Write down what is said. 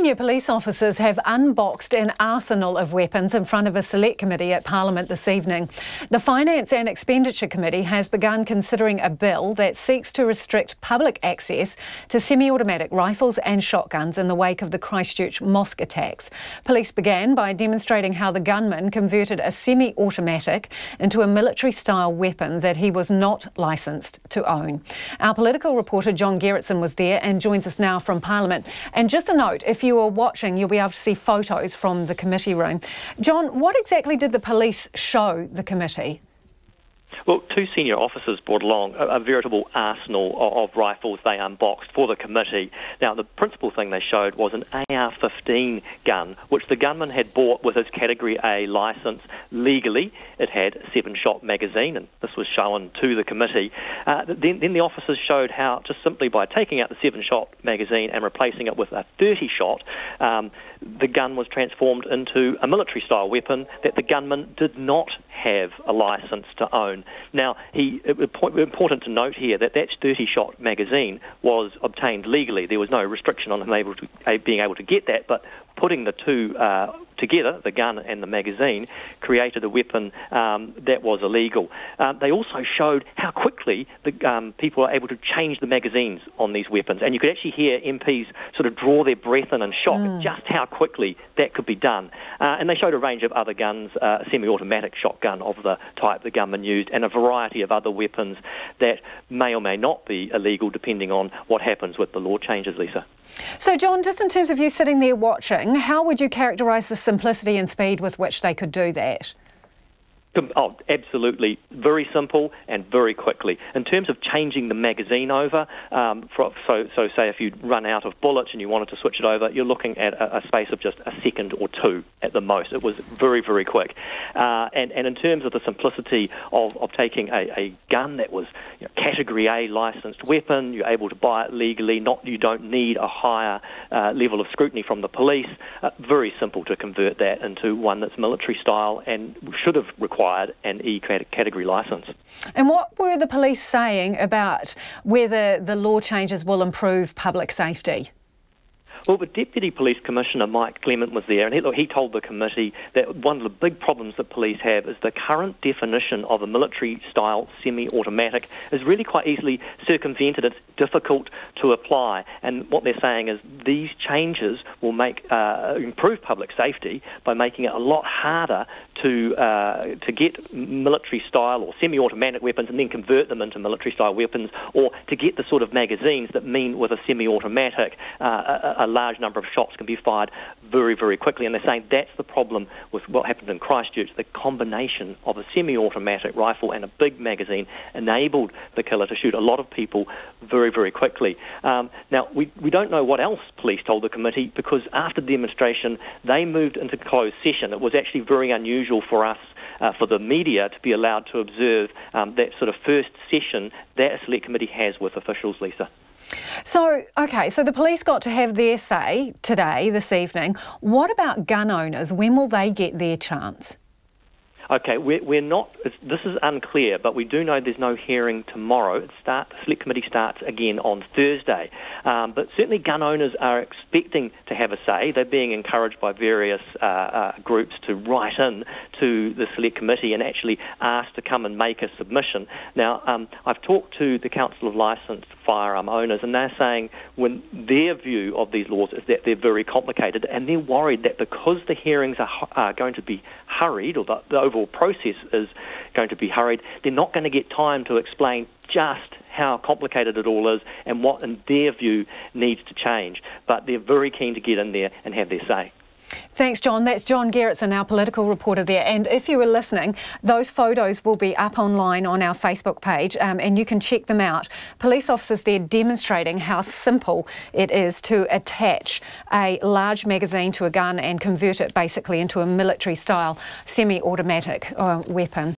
Senior police officers have unboxed an arsenal of weapons in front of a select committee at Parliament this evening. The Finance and Expenditure Committee has begun considering a bill that seeks to restrict public access to semi-automatic rifles and shotguns in the wake of the Christchurch mosque attacks. Police began by demonstrating how the gunman converted a semi-automatic into a military-style weapon that he was not licensed to own. Our political reporter John Gerritsen was there and joins us now from Parliament. And just a note, if you are watching, you'll be able to see photos from the committee room. John, what exactly did the police show the committee? Well, two senior officers brought along a veritable arsenal of rifles they unboxed for the committee. Now, the principal thing they showed was an AR-15 gun, which the gunman had bought with his Category A licence legally. It had a 7-shot magazine, and this was shown to the committee. Then the officers showed how, just simply by taking out the 7-shot magazine and replacing it with a 30-shot, the gun was transformed into a military-style weapon that the gunman did not have a licence to own. Now, important to note here that 30-shot magazine was obtained legally. There was no restriction on him being able to get that, but putting the two together, the gun and the magazine, created a weapon that was illegal. They also showed how quickly the people are able to change the magazines on these weapons, and you could actually hear MPs sort of draw their breath in and shock at just how quickly that could be done. And they showed a range of other guns, a semi-automatic shotgun of the type the gunman used, and a variety of other weapons that may or may not be illegal depending on what happens with the law changes, Lisa. So, John, just in terms of you sitting there watching, how would you characterise the simplicity and speed with which they could do that? Oh, absolutely. Very simple and very quickly. In terms of changing the magazine over, so say if you run out of bullets and you wanted to switch it over, you're looking at a space of just a second or two at the most. It was very, very quick. And in terms of the simplicity of taking a gun that was Category A licensed weapon, you're able to buy it legally, you don't need a higher level of scrutiny from the police. Very simple to convert that into one that's military style and should have required an E category licence. And what were the police saying about whether the law changes will improve public safety? Well, the Deputy Police Commissioner, Mike Clement, was there, and he told the committee that one of the big problems that police have is the current definition of a military-style semi-automatic is really quite easily circumvented. It's difficult to apply, and what they're saying is these changes will improve public safety by making it a lot harder to get military-style or semi-automatic weapons and then convert them into military-style weapons, or to get the sort of magazines that mean with a semi-automatic a large number of shots can be fired very, very quickly. And they're saying that's the problem with what happened in Christchurch. The combination of a semi-automatic rifle and a big magazine enabled the killer to shoot a lot of people very, very quickly. Now, we don't know what else police told the committee, because after the demonstration, they moved into closed session. It was actually very unusual for us, for the media, to be allowed to observe that sort of first session that a select committee has with officials, Lisa. So, OK, so the police got to have their say today, this evening. What about gun owners? When will they get their chance? OK, we're not. This is unclear, but we do know there's no hearing tomorrow. The select committee starts again on Thursday. But certainly gun owners are expecting to have a say. They're being encouraged by various groups to write in to the select committee and actually ask to come and make a submission. Now, I've talked to the Council of Licensed Firearm Owners, and they're saying when their view of these laws is that they're very complicated, and they're worried that because the hearings are going to be hurried, or the overall process is going to be hurried, they're not going to get time to explain just how complicated it all is and what, in their view, needs to change. But they're very keen to get in there and have their say. Thanks, John. That's John Gerritsen, our political reporter there. And if you were listening, those photos will be up online on our Facebook page, and you can check them out. Police officers there demonstrating how simple it is to attach a large magazine to a gun and convert it basically into a military-style semi-automatic weapon.